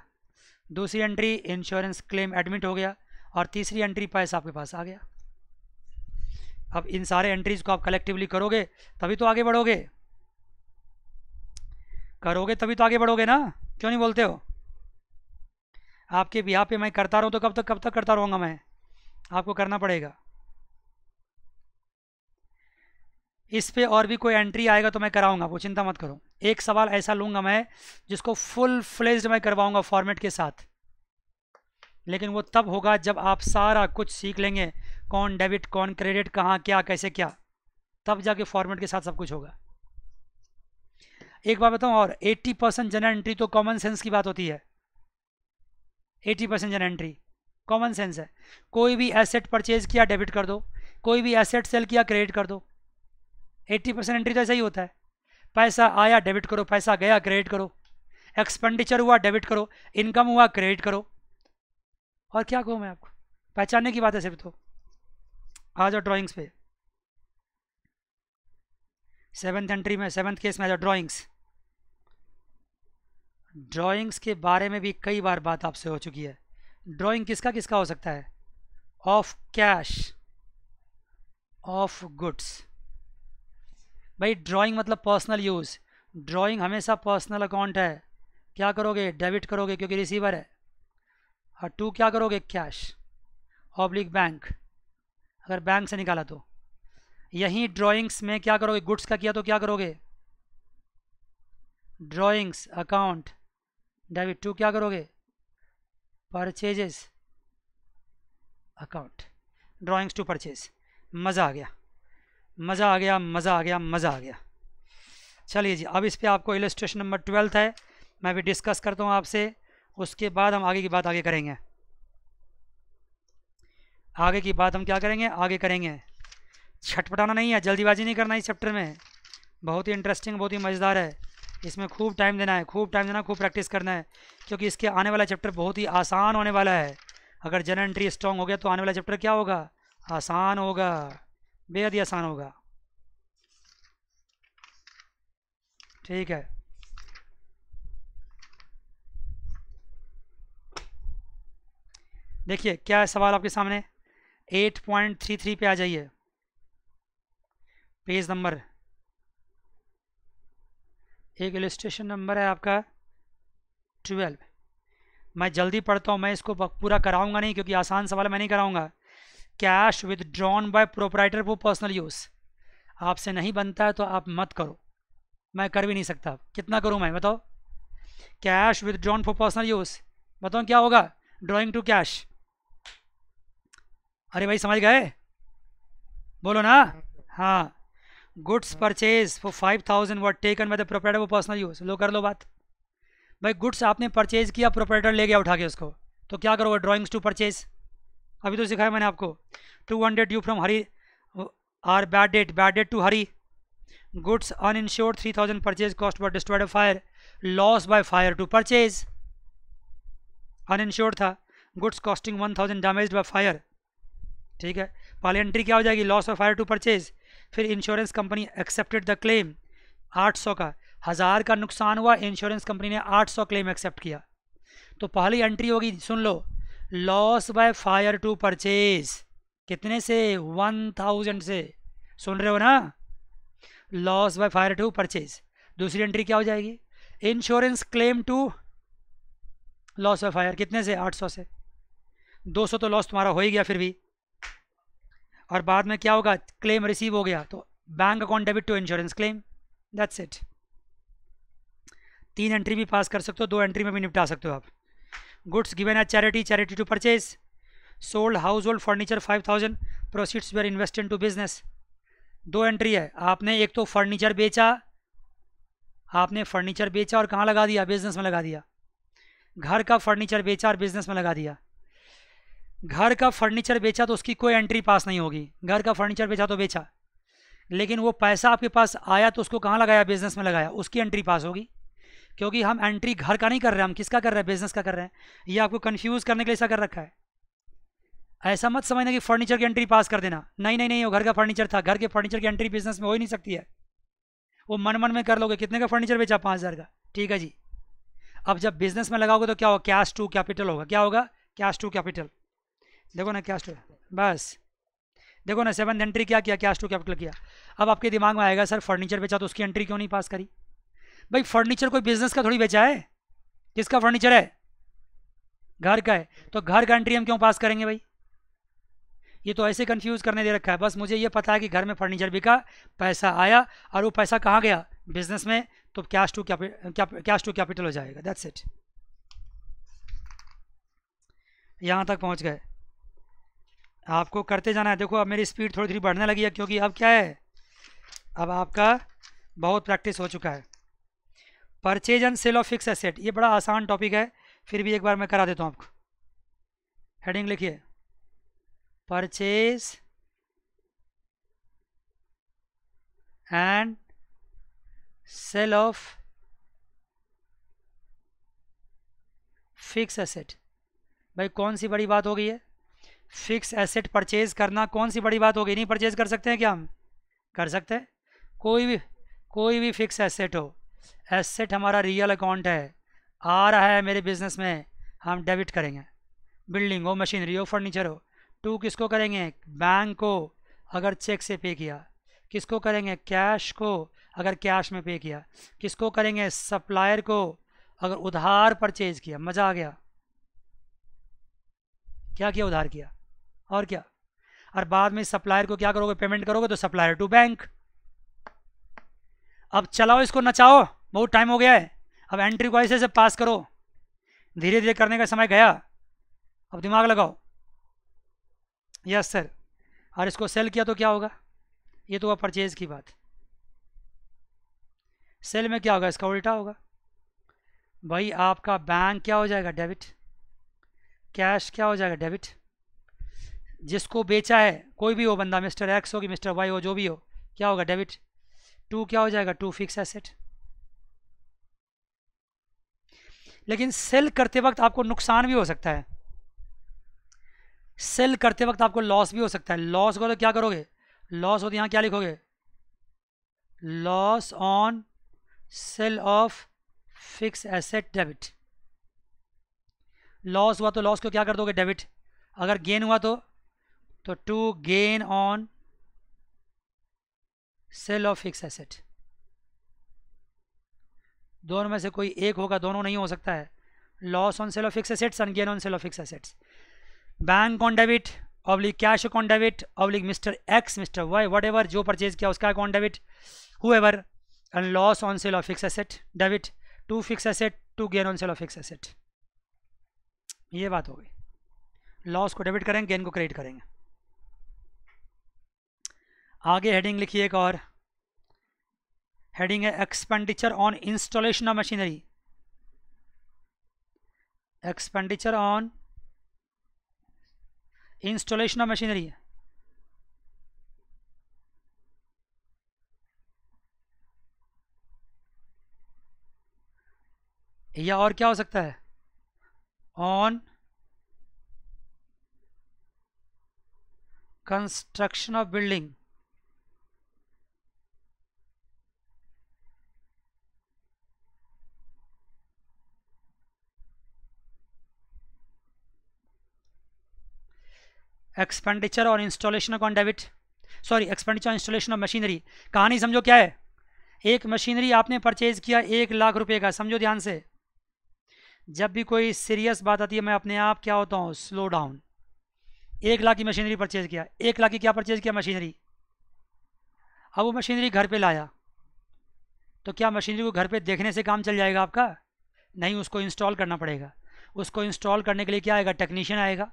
दूसरी एंट्री इंश्योरेंस क्लेम एडमिट हो गया। और तीसरी एंट्री पैसा आपके पास आ गया। अब इन सारे एंट्रीज को आप कलेक्टिवली करोगे तभी तो आगे बढ़ोगे, करोगे तभी तो आगे बढ़ोगे ना, क्यों नहीं बोलते हो? आपके बिहार पे मैं करता रहूँ तो कब तक करता रहूँगा मैं? आपको करना पड़ेगा। इस पे और भी कोई एंट्री आएगा तो मैं कराऊंगा, वो चिंता मत करो। एक सवाल ऐसा लूंगा मैं जिसको फुल फ्लेज्ड मैं करवाऊंगा फॉर्मेट के साथ, लेकिन वो तब होगा जब आप सारा कुछ सीख लेंगे, कौन डेबिट कौन क्रेडिट, कहाँ क्या कैसे क्या, तब जाके फॉर्मेट के साथ सब कुछ होगा। एक बात बताऊं और, 80% जनरल एंट्री तो कॉमन सेंस की बात होती है। 80% जनरल एंट्री कॉमन सेंस है। कोई भी एसेट परचेज किया डेबिट कर दो, कोई भी एसेट सेल किया क्रेडिट कर दो। 80% एंट्री तो ऐसा ही होता है। पैसा आया डेबिट करो, पैसा गया क्रेडिट करो, एक्सपेंडिचर हुआ डेबिट करो, इनकम हुआ क्रेडिट करो। और क्या कहूँ मैं आपको, पहचानने की बात है सिर्फ। तो आ जाओ ड्राइंग्स पे। 7th एंट्री में, 7th केस में आ जाओ, ड्राइंग्स। ड्राइंग्स के बारे में भी कई बार बात आपसे हो चुकी है। ड्राइंग किसका किसका हो सकता है? Of cash, of goods. भाई ड्राइंग मतलब पर्सनल यूज़, ड्राइंग हमेशा पर्सनल अकाउंट है, क्या करोगे, डेबिट करोगे क्योंकि रिसीवर है। और टू क्या करोगे, कैश ऑब्लिक बैंक, अगर बैंक से निकाला तो। यहीं ड्राइंग्स में क्या करोगे, गुड्स का किया तो क्या करोगे, ड्राइंग्स अकाउंट डेबिट, टू क्या करोगे, purchases account, drawings to purchase. मज़ा आ गया, मज़ा आ गया, मज़ा आ गया, मज़ा आ गया। चलिए जी, अब इस पे आपको इलस्ट्रेशन नंबर 12 है, मैं भी डिस्कस करता हूँ आपसे, उसके बाद हम आगे की बात आगे करेंगे। आगे की बात हम क्या करेंगे, आगे करेंगे। छटपटाना नहीं है, जल्दीबाजी नहीं करना इस चैप्टर में, बहुत ही इंटरेस्टिंग, बहुत ही मज़ेदार है। इसमें खूब टाइम देना है, खूब टाइम देना, खूब प्रैक्टिस करना है, क्योंकि इसके आने वाला चैप्टर बहुत ही आसान होने वाला है। अगर जनरल एंट्री स्ट्रॉन्ग हो गया तो आने वाला चैप्टर क्या होगा, आसान होगा, बेहद ही आसान होगा। ठीक है, देखिए क्या है सवाल आपके सामने। 8.33 पे आ जाइए, पेज नंबर, एक इलस्ट्रेशन नंबर है आपका 12। मैं जल्दी पढ़ता हूँ, मैं इसको पूरा कराऊंगा नहीं क्योंकि आसान सवाल मैं नहीं कराऊंगा। Cash withdrawn by proprietor for personal use, आपसे नहीं बनता है तो आप मत करो, मैं कर भी नहीं सकता। कितना करूँ मैं, बताओ। Cash withdrawn for personal use, बताओ क्या होगा, ड्रॉइंग टू कैश। अरे भाई समझ गए, बोलो ना। हाँ, goods purchase for 5,000 were taken by the proprietor for personal use. लो कर लो बात। भाई गुड्स आपने परचेज किया, प्रोपराइटर ले गया उठा के उसको, तो क्या करोगे, ड्राइंग्स टू परचेज। अभी तो सिखाया मैंने आपको। 200 due from Hari are bad debt to Hari. Goods uninsured 3,000 purchase cost were destroyed by fire, loss by fire to purchase. Uninsured था, goods costing 1,000 damaged by fire. ठीक है, पहले एंट्री क्या हो जाएगी, loss by fire to purchase. फिर insurance company accepted the claim, 800 का, 1000 का नुकसान हुआ, इंश्योरेंस कंपनी ने 800 क्लेम एक्सेप्ट किया। तो पहली एंट्री होगी, सुन लो, loss by fire to purchase, कितने से, 1000 से, सुन रहे हो ना, loss by fire to purchase. दूसरी एंट्री क्या हो जाएगी, insurance claim to loss by fire, कितने से, 800 से। 200 तो लॉस तुम्हारा हो ही गया फिर भी। और बाद में क्या होगा, क्लेम रिसीव हो गया तो bank account debit to insurance claim, that's it. 3 entry भी पास कर सकते हो, 2 एंट्री में भी निपटा सकते हो आप। Goods given as charity, charity to purchase. Sold household furniture 5,000, proceeds were invested to business. 2 एंट्री है, आपने एक तो फर्नीचर बेचा, आपने फर्नीचर बेचा और कहाँ लगा दिया, बिजनेस में लगा दिया। घर का फर्नीचर बेचा और बिजनेस में लगा दिया। घर का फर्नीचर बेचा तो उसकी कोई एंट्री पास नहीं होगी, घर का फर्नीचर बेचा तो बेचा, लेकिन वो पैसा आपके पास आया तो उसको कहाँ लगाया, बिजनेस में लगाया, उसकी एंट्री पास होगी। क्योंकि हम एंट्री घर का नहीं कर रहे हैं, हम किसका कर रहे हैं, बिजनेस का कर रहे हैं। ये आपको कंफ्यूज करने के लिए ऐसा कर रखा है। ऐसा मत समझना कि फर्नीचर की एंट्री पास कर देना, नहीं नहीं नहीं, वो घर का फर्नीचर था, घर के फर्नीचर की एंट्री बिजनेस में हो ही नहीं सकती है। वो मन मन में कर लोगे, कितने का फर्नीचर बेचा, 5,000 का, ठीक है जी। अब जब बिजनेस में लगाओगे तो क्या होगा, कैश टू कैपिटल होगा, क्या होगा, कैश टू कैपिटल। देखो ना कैश टू, बस देखो ना, 7th एंट्री क्या किया, कैश टू कैपिटल किया। अब आपके दिमाग में आएगा सर फर्नीचर बेचा तो उसकी एंट्री क्यों नहीं पास करी। भाई फर्नीचर कोई बिजनेस का थोड़ी बेचा है, किसका फर्नीचर है, घर का है, तो घर का एंट्री हम क्यों पास करेंगे भाई। ये तो ऐसे कंफ्यूज करने दे रखा है। बस मुझे ये पता है कि घर में फर्नीचर बिका, पैसा आया और वो पैसा कहाँ गया, बिजनेस में, तो कैश टू कैपिटल हो जाएगा, दैट्स इट। यहाँ तक पहुँच गए, आपको करते जाना है। देखो अब मेरी स्पीड थोड़ी थोड़ी बढ़ने लगी है, क्योंकि अब क्या है, अब आपका बहुत प्रैक्टिस हो चुका है। Purchase and sale of fix asset, ये बड़ा आसान टॉपिक है, फिर भी एक बार मैं करा देता हूँ आपको। हेडिंग लिखिए, purchase and sale of fix asset. भाई कौन सी बड़ी बात हो गई है, फिक्स एसेट परचेज करना कौन सी बड़ी बात हो गई। नहीं परचेज कर सकते हैं क्या, हम कर सकते हैं। कोई भी फिक्स एसेट हो, एसेट हमारा रियल अकाउंट है, आ रहा है मेरे बिजनेस में, हम डेबिट करेंगे। बिल्डिंग हो, मशीनरी हो, फर्नीचर हो। टू किसको करेंगे, बैंक को, अगर चेक से पे किया। किसको करेंगे? कैश को, अगर कैश में पे किया। किसको करेंगे? सप्लायर को, अगर उधार परचेज किया। मज़ा आ गया? क्या किया? उधार किया। और क्या? और बाद में सप्लायर को क्या करोगे? पेमेंट करोगे, तो सप्लायर टू बैंक। अब चलाओ इसको, नचाओ, बहुत टाइम हो गया है। अब एंट्री को ऐसे से पास करो, धीरे धीरे करने का समय गया। अब दिमाग लगाओ। Yes sir. और इसको सेल किया तो क्या होगा? ये तो हुआ परचेज की बात। सेल में क्या होगा? इसका उल्टा होगा भाई। आपका बैंक क्या हो जाएगा? डेबिट। कैश क्या हो जाएगा? डेबिट। जिसको बेचा है, कोई भी हो बंदा, मिस्टर एक्स हो कि मिस्टर वाई हो, जो भी हो, क्या होगा? डेबिट। टू क्या हो जाएगा? To fix asset. लेकिन सेल करते वक्त आपको नुकसान भी हो सकता है। सेल करते वक्त आपको लॉस भी हो सकता है। लॉस हो तो क्या करोगे? लॉस हो तो यहाँ क्या लिखोगे? Loss on sale of fix asset debit. Loss हुआ तो लॉस को क्या कर दोगे? डेबिट। अगर गेन हुआ तो to gain on sale of fix asset. दोनों में से कोई एक होगा, दोनों नहीं हो सकता है। Loss on sale of fix assets and gain on sale of fix assets. Bank on debit oblique cash account debit oblique mister X mister Y whatever जो परचेज किया उसका account debit whoever, and loss on sale of fix asset debit to fix asset to gain on sale of fix asset. ये बात हो गई। Loss को debit करेंगे, gain को क्रेडिट करेंगे। आगे हेडिंग लिखिए एक और। हेडिंग है expenditure on installation of machinery. Expenditure on installation of machinery. या और क्या हो सकता है? On construction of building. Expenditure और installation on debit, sorry expenditure installation of machinery. कहानी समझो क्या है। एक मशीनरी आपने परचेज किया 1 लाख रुपए का। समझो ध्यान से, जब भी कोई सीरियस बात आती है मैं अपने आप क्या होता हूँ? Slow down. 1 लाख की मशीनरी परचेज किया। 1 लाख की क्या परचेज किया? मशीनरी। अब वो मशीनरी घर पे लाया, तो क्या मशीनरी को घर पे देखने से काम चल जाएगा आपका? नहीं, उसको इंस्टॉल करना पड़ेगा। उसको इंस्टॉल करने के लिए क्या आएगा? टेक्नीशियन आएगा।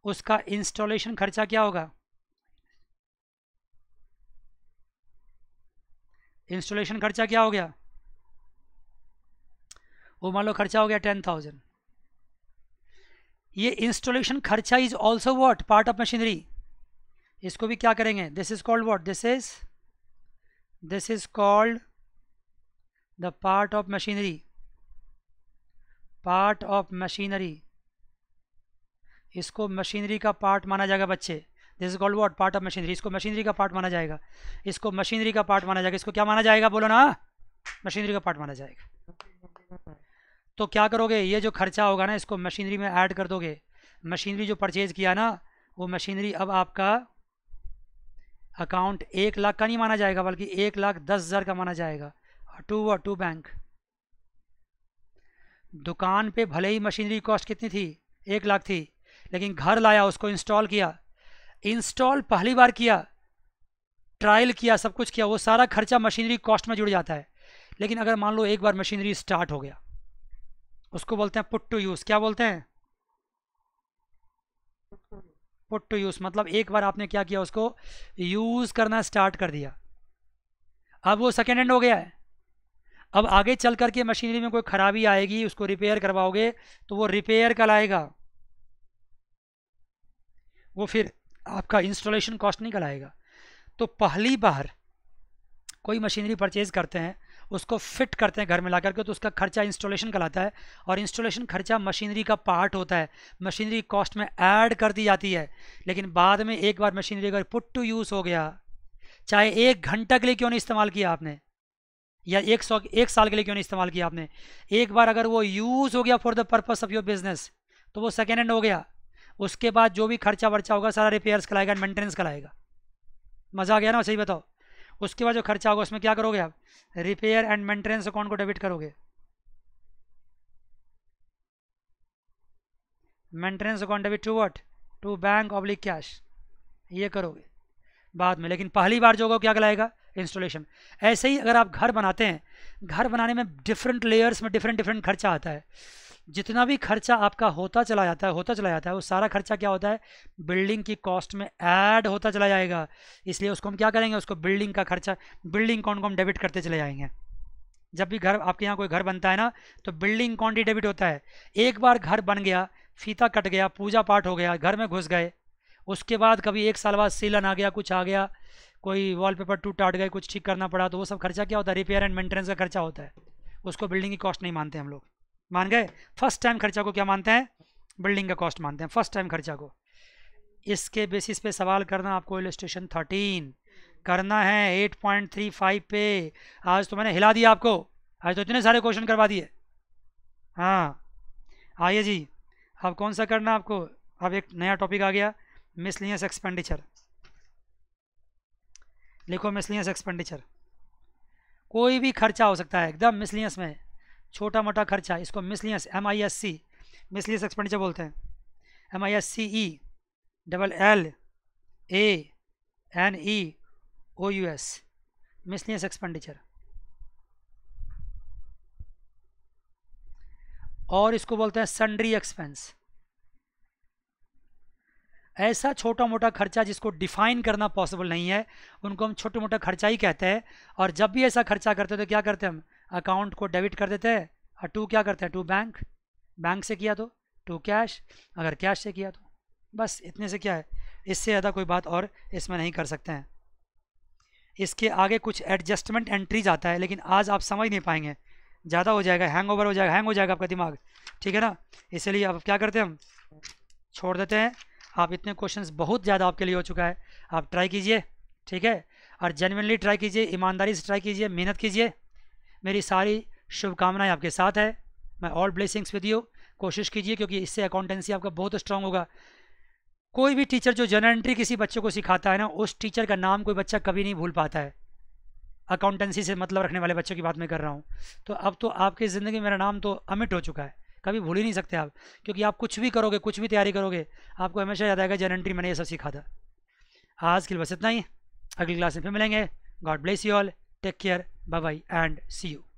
उसका इंस्टॉलेशन खर्चा क्या होगा? इंस्टॉलेशन खर्चा क्या हो गया? वो मान लो खर्चा हो गया 10,000। ये इंस्टॉलेशन खर्चा is also what? Part of machinery. इसको भी क्या करेंगे? This is called what? This is called the part of machinery. Part of machinery, इसको मशीनरी का पार्ट माना जाएगा बच्चे। This is called what? Part of machinery. इसको मशीनरी का पार्ट माना जाएगा। इसको मशीनरी का पार्ट माना जाएगा। इसको क्या माना जाएगा? बोलो ना। मशीनरी का पार्ट माना जाएगा। तो क्या करोगे? ये जो खर्चा होगा ना, इसको मशीनरी में ऐड कर दोगे। मशीनरी जो परचेज किया ना, वो मशीनरी अब आपका अकाउंट 1 लाख का नहीं माना जाएगा, बल्कि 1,10,000 का माना जाएगा। To bank. दुकान पे भले ही मशीनरी कॉस्ट कितनी थी? 1 लाख थी, लेकिन घर लाया, उसको इंस्टॉल किया। इंस्टॉल पहली बार किया, ट्रायल किया, सब कुछ किया, वो सारा खर्चा मशीनरी कॉस्ट में जुड़ जाता है। लेकिन अगर मान लो एक बार मशीनरी स्टार्ट हो गया, उसको बोलते हैं पुट टू यूज़। क्या बोलते हैं? पुट टू यूज़ मतलब एक बार आपने क्या किया? उसको यूज़ करना स्टार्ट कर दिया। अब वो सेकेंड हैंड हो गया है। अब आगे चल करके मशीनरी में कोई खराबी आएगी, उसको रिपेयर करवाओगे, तो वो रिपेयर कहलाएगा। वो फिर आपका इंस्टॉलेशन कॉस्ट नहीं कहलाएगा। तो पहली बार कोई मशीनरी परचेज करते हैं, उसको फिट करते हैं घर में ला करके, तो उसका खर्चा इंस्टॉलेशन कहलाता है। और इंस्टॉलेशन खर्चा मशीनरी का पार्ट होता है, मशीनरी कॉस्ट में ऐड कर दी जाती है। लेकिन बाद में एक बार मशीनरी अगर पुट टू यूज़ हो गया, चाहे 1 घंटा के लिए क्यों नहीं इस्तेमाल किया आपने, या 1 साल के लिए क्यों नहीं इस्तेमाल किया आपने, एक बार अगर वो यूज़ हो गया for the purpose of your business, तो वो सेकेंड हैंड हो गया। उसके बाद जो भी खर्चा वर्चा होगा सारा रिपेयर्स कराएगा, मेंटेनेंस कराएगा। मज़ा आ गया ना? सही बताओ। उसके बाद जो खर्चा होगा उसमें क्या करोगे आप, रिपेयर एंड मेंटेनेंस अकाउंट को डेबिट करोगे, maintenance account debit to what, to bank oblique cash, ये करोगे बाद में। लेकिन पहली बार जो होगा क्या कहलाएगा, इंस्टॉलेशन। ऐसे ही अगर आप घर बनाते हैं, घर बनाने में डिफरेंट लेयर्स में डिफरेंट डिफरेंट खर्चा आता है। जितना भी खर्चा आपका होता चला जाता है वो सारा खर्चा क्या होता है, बिल्डिंग की कॉस्ट में ऐड होता चला जाएगा। इसलिए उसको हम क्या करेंगे, उसको बिल्डिंग का खर्चा, बिल्डिंग अकाउंट को हम डेबिट करते चले जाएंगे। जब भी घर आपके यहाँ कोई घर बनता है ना, तो बिल्डिंग अकाउंट ही डेबिट होता है। एक बार घर बन गया, फीता कट गया, पूजा पाठ हो गया, घर में घुस गए, उसके बाद कभी 1 साल बाद सीलन आ गया, कुछ आ गया, कोई वॉलपेपर टूट टाट गए, कुछ ठीक करना पड़ा, तो वो सब खर्चा क्या होता है, रिपेयर एंड मेंटेनेंस का खर्चा होता है। उसको बिल्डिंग की कॉस्ट नहीं मानते हम लोग, मान गए। फर्स्ट टाइम खर्चा को क्या मानते हैं, बिल्डिंग का कॉस्ट मानते हैं, फर्स्ट टाइम खर्चा को। इसके बेसिस पे सवाल करना आपको इलस्ट्रेशन 13 करना है 8.35 पे। आज तो मैंने हिला दिया आपको, आज तो इतने सारे क्वेश्चन करवा दिए। हाँ आइए जी, अब कौन सा करना आपको, अब एक नया टॉपिक आ गया, मिसलिनियस एक्सपेंडिचर। लिखो मिसलिनियस एक्सपेंडिचर, कोई भी खर्चा हो सकता है एकदम मिसलिनियस में, छोटा मोटा खर्चा, इसको मिसलिनियस MISC मिसलिनियस एक्सपेंडिचर बोलते हैं। MISCE miscellaneous expenditure. और इसको बोलते हैं सन्ड्री एक्सपेंस। ऐसा छोटा मोटा खर्चा जिसको डिफाइन करना पॉसिबल नहीं है, उनको हम छोटा मोटा खर्चा ही कहते हैं। और जब भी ऐसा खर्चा करते हैं तो क्या करते हैं, हम अकाउंट को डेबिट कर देते हैं, और टू क्या करते हैं, टू बैंक, बैंक से किया तो टू कैश, अगर कैश से किया तो बस इतने से क्या है, इससे ज़्यादा कोई बात और इसमें नहीं कर सकते हैं। इसके आगे कुछ एडजस्टमेंट एंट्रीज आता है, लेकिन आज आप समझ नहीं पाएंगे, ज़्यादा हो जाएगा, हैंग हो जाएगा, हैंग हो जाएगा आपका दिमाग, ठीक है ना। इसलिए अब क्या करते हैं, हम छोड़ देते हैं। आप इतने क्वेश्चंस बहुत ज़्यादा आपके लिए हो चुका है, आप ट्राई कीजिए, ठीक है, और जेन्युइनली ट्राई कीजिए, ईमानदारी से ट्राई कीजिए, मेहनत कीजिए। मेरी सारी शुभकामनाएं आपके साथ है, मैं ऑल ब्लेसिंग्स विद यू। कोशिश कीजिए, क्योंकि इससे अकाउंटेंसी आपका बहुत स्ट्रांग होगा। कोई भी टीचर जो जनरल एंट्री किसी बच्चे को सिखाता है ना, उस टीचर का नाम कोई बच्चा कभी नहीं भूल पाता है। अकाउंटेंसी से मतलब रखने वाले बच्चों की बात मैं कर रहा हूँ। तो अब तो आपकी ज़िंदगी में मेरा नाम तो अमिट हो चुका है, कभी भूल ही नहीं सकते आप, क्योंकि आप कुछ भी करोगे, कुछ भी तैयारी करोगे, आपको हमेशा याद आएगा जनरल एंट्री मैंने ये सब सीखा था। आज के लिए बस इतना ही, अगली क्लास में फिर मिलेंगे। God bless you all, take care, bye bye and see you.